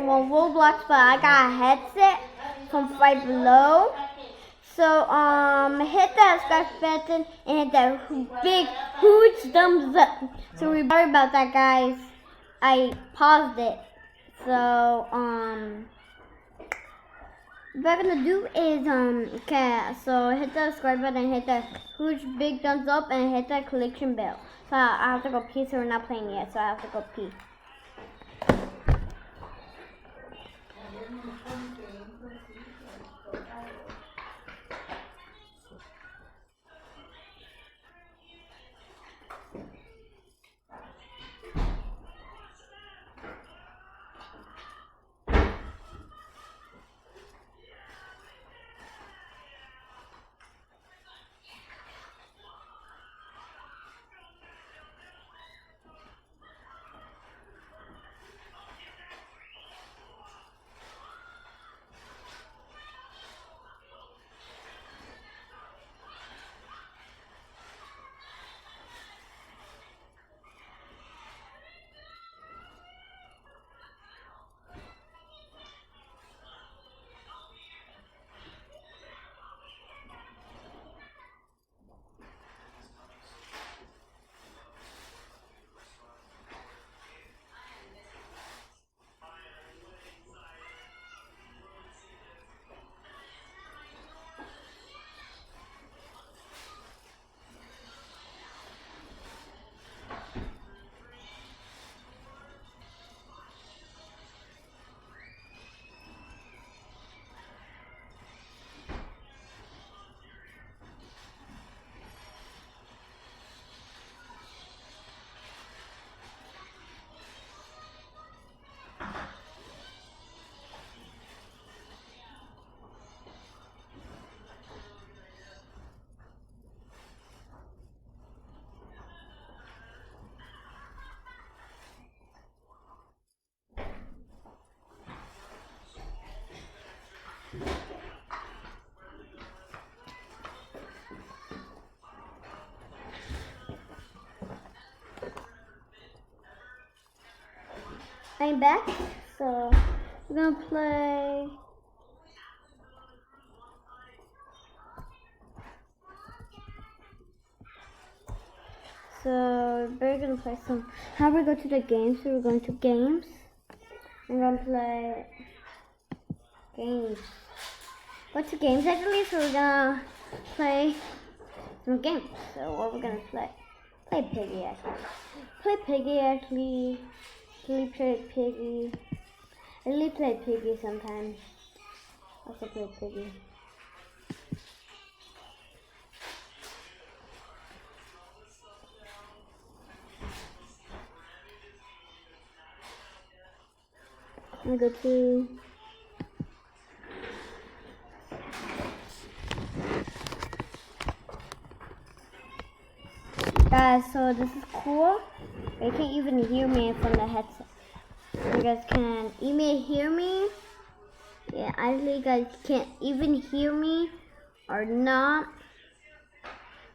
on Roblox, but I got a headset from Five Below. So hit that subscribe button and hit that big huge thumbs up. So we're sorry about that, guys. I paused it. So what I'm gonna do is okay. So hit the subscribe button, hit that huge big thumbs up, and hit that collection bell. So I have to go pee. So we're not playing yet. So I have to go pee. I'm back, so we're gonna play. So we're gonna play some. How we go to the games? So we're going to games. I'm gonna play games. Go to games actually. So we're gonna play some games. So what we're gonna play? Play Piggy actually. Play Piggy actually. Really play Piggy. I really play Piggy sometimes. Also play Piggy. I'm gonna go to guys, so this is cool. You can't even hear me from the headset. You guys can even hear me. Yeah, actually you guys can't even hear me or not.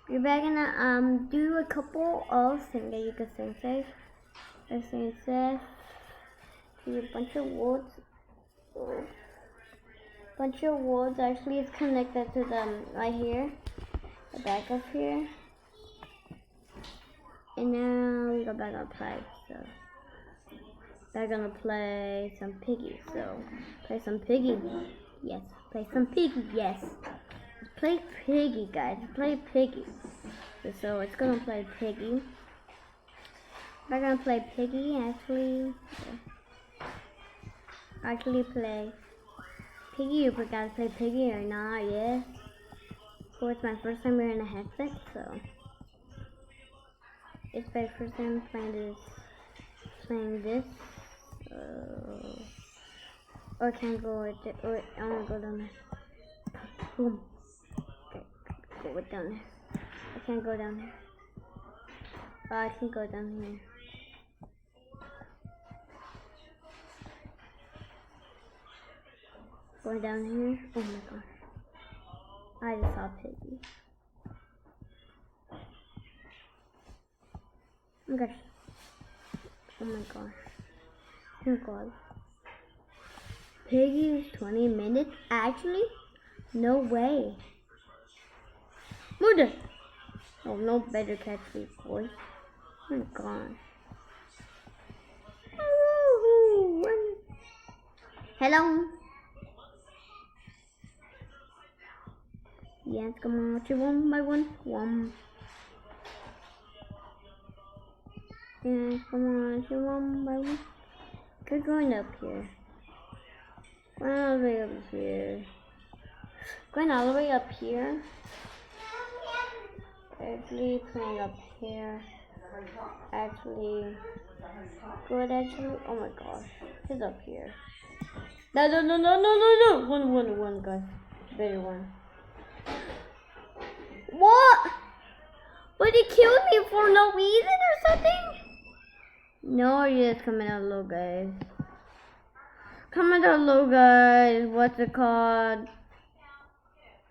We're back gonna do a couple of things that you can sing safe. I sing safe. Do a bunch of words. Bunch of words actually it's connected to them right here. The back of here. And now we go back on play. So they're gonna play some Piggy. So play some Piggy. Yes. Play some Piggy. Yes. Play Piggy, guys. Play Piggy. So it's gonna play Piggy. We're gonna play Piggy actually. Actually play Piggy. You forgot to play Piggy or not? Yes. So it's my first time wearing a headset. So it's my first time playing this. Or I can't go with it. Or I wanna go down there. Boom. Okay, go with down there. I can't go down there. Oh, I can go down here. Going down here. Oh my gosh. I just saw Piggy. Oh my gosh. Oh my god. Piggy 20 minutes? Actually? No way. Murder! Oh, no better catch these boys. Oh my gosh. Hello. Yes, come on, two one by one. One. Yes, come on, two one by one. Good going up here. Going all the way up here. Going all the way up here. Actually playing up here. Actually good actually. Oh my gosh. He's up here. No. One guys. Better one. What? Would he kill me for no reason or something? No, you're just coming out low, guys. Comment down below, guys. What's it called?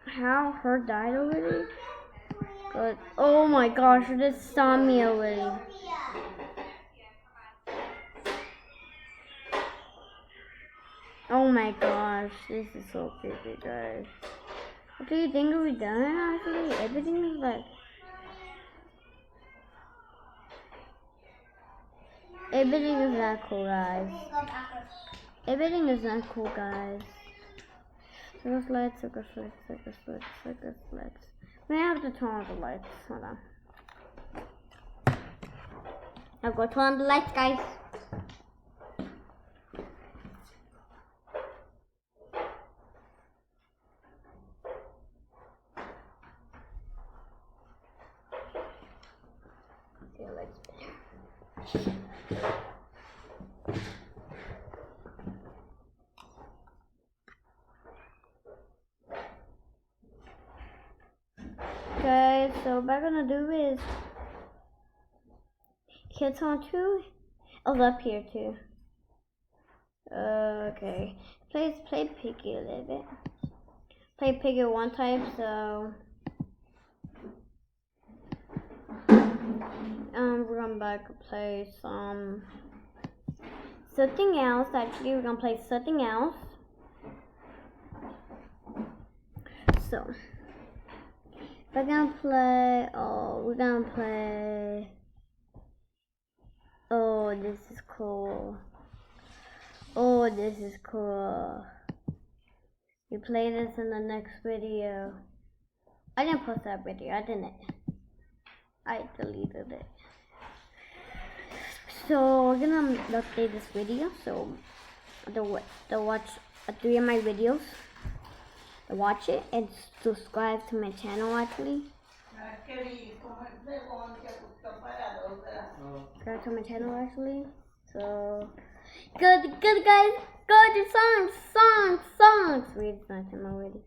How her died already? Good. Oh my gosh, she just saw me already. Oh my gosh, this is so creepy, guys. What do you think we've done? Actually, everything is like. Everything is not cool, guys. Everything is not cool, guys. Circus lights. May I have to turn on the lights? Hold on. I'll go turn on the lights, guys. See the lights better. Guys, so what I'm gonna do is kids on 2. Oh, up here too. Okay. Play Piggy a little bit. Play Piggy one time, so we're gonna back play something else. Actually, we're gonna play something else. So we're gonna play. We're gonna play. Oh, this is cool. Oh, this is cool. You play this in the next video. I didn't post that video. I didn't. I deleted it. So we're gonna update this video. So to watch 3 of my videos. To watch it and subscribe to my channel actually. Subscribe to my channel actually. So good guys. Go to songs. Wait, it's not him already.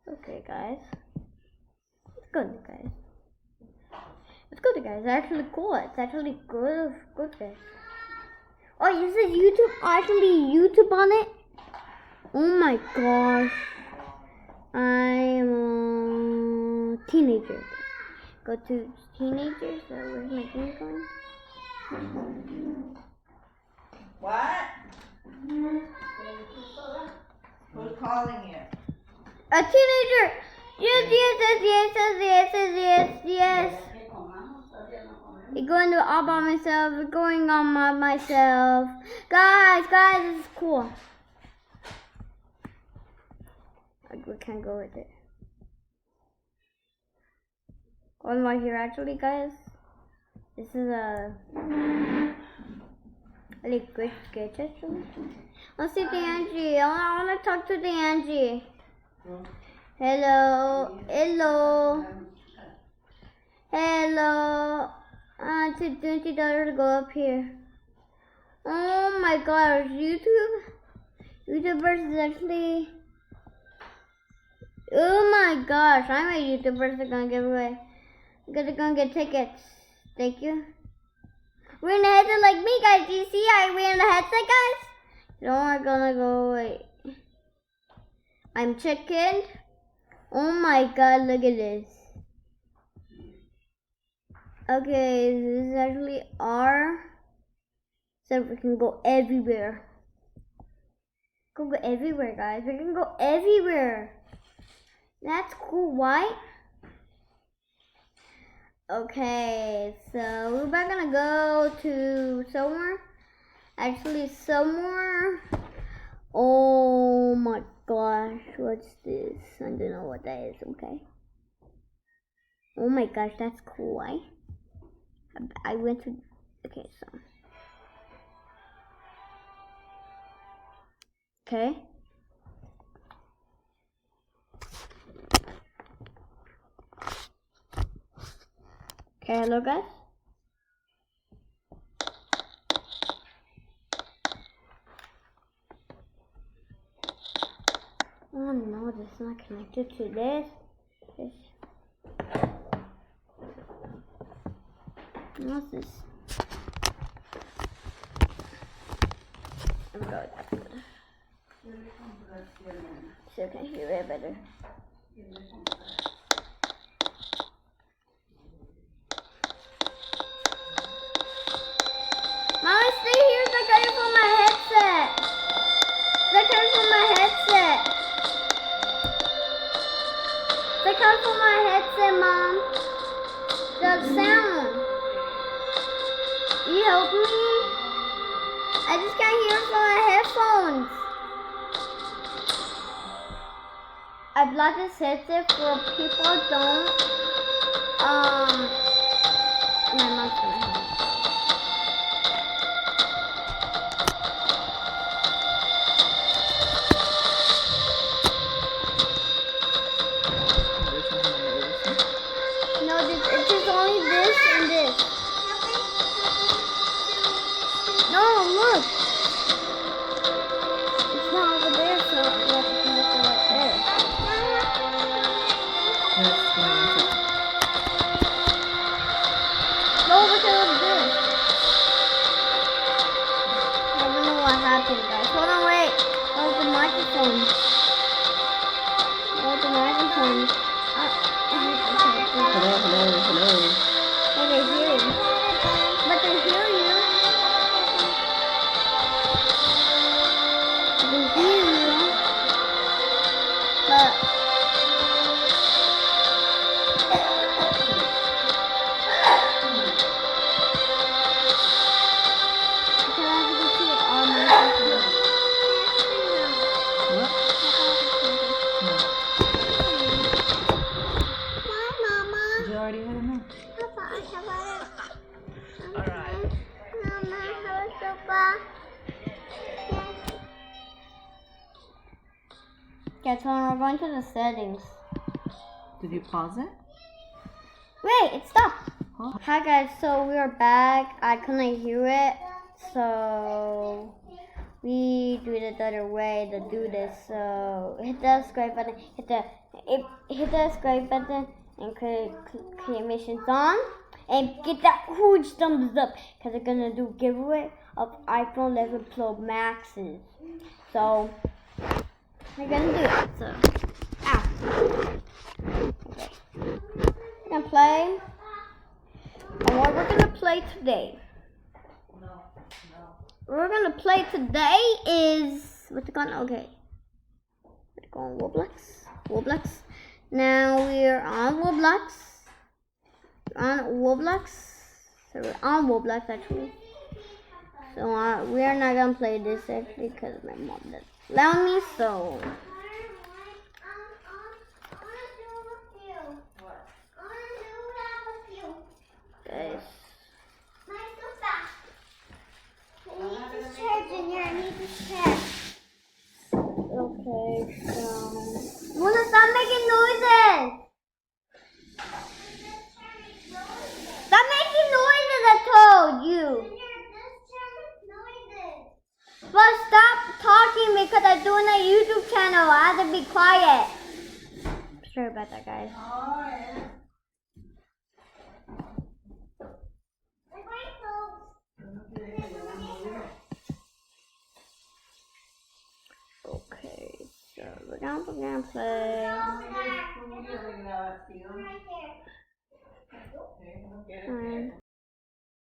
Okay, guys. It's good, guys. It's good, guys. It's actually cool. It's actually good, guys. Oh, you said YouTube. I can be YouTube on it. Oh my gosh. I'm a teenager. Go to teenagers. So where's my thing going? What? Who's calling you? A teenager. Yes. You're going to all by myself. We're going on by myself. Guys, this is cool. We can't go with it. One more here, actually, guys. This is a really great sketch, actually. Let's see the Angie. I want to talk to the Angie. Hello. It's $20 to go up here. Oh my gosh, YouTubers is actually. Oh my gosh, I'm a YouTuber, so gonna give away. I'm gonna get tickets. Thank you. We're in the headset like me, guys. Do you see we're in the headset, guys? No, I'm gonna go away. I'm chicken. Oh my god, look at this. Okay, this is actually R. So we can go everywhere. Go everywhere, guys. We can go everywhere. That's cool. Why? Okay, so we're about gonna go to somewhere. Actually, somewhere. Oh my gosh, what's this? I don't know what that is. Okay. Oh my gosh, that's cool. Why? I went to. Okay, so. Okay. Okay, hello guys. Oh no, this is not connected to this. What's this? There we go, that's good. So I can hear it better. Mama, stay here. It's like coming from my headset. It's like coming from my headset. It's like coming from my headset, Mom. The sound. Can you help me? I just can't hear it from my headphones. I bought this headset for people who don't. My mom's gonna have it. No, it's just only this and this. No, look. It's not over there, so you have to connect it right there. No, because of this. I don't know what happened, guys. Hold on, wait. Oh, the microphone. Oh, the microphone. Hello. Hey, they hear you. But they hear you. They hear you. But You already had enough. okay, so we're going to the settings. Did you pause it? Wait, it stopped. Huh? Hi guys, so we are back. I couldn't hear it, so we do it the other way to do this. So hit the subscribe button, hit the subscribe button, and click missions on, and get that huge thumbs up because we're gonna do giveaway of iPhone 11 Pro Maxes. So we're gonna do it. So, okay, we're gonna play. And what we're gonna play today? What we're gonna play today is what's it called? Okay, we're going Roblox. Now we're on Roblox. So we're on Roblox actually. So we are not gonna play this actually because my mom doesn't allow me. So. Guys. Okay, so Mona, stop making noises! Stop making noises, I told you! But stop talking because I'm doing a YouTube channel. I have to be quiet. Sorry about that, guys. Okay, so we're gonna play.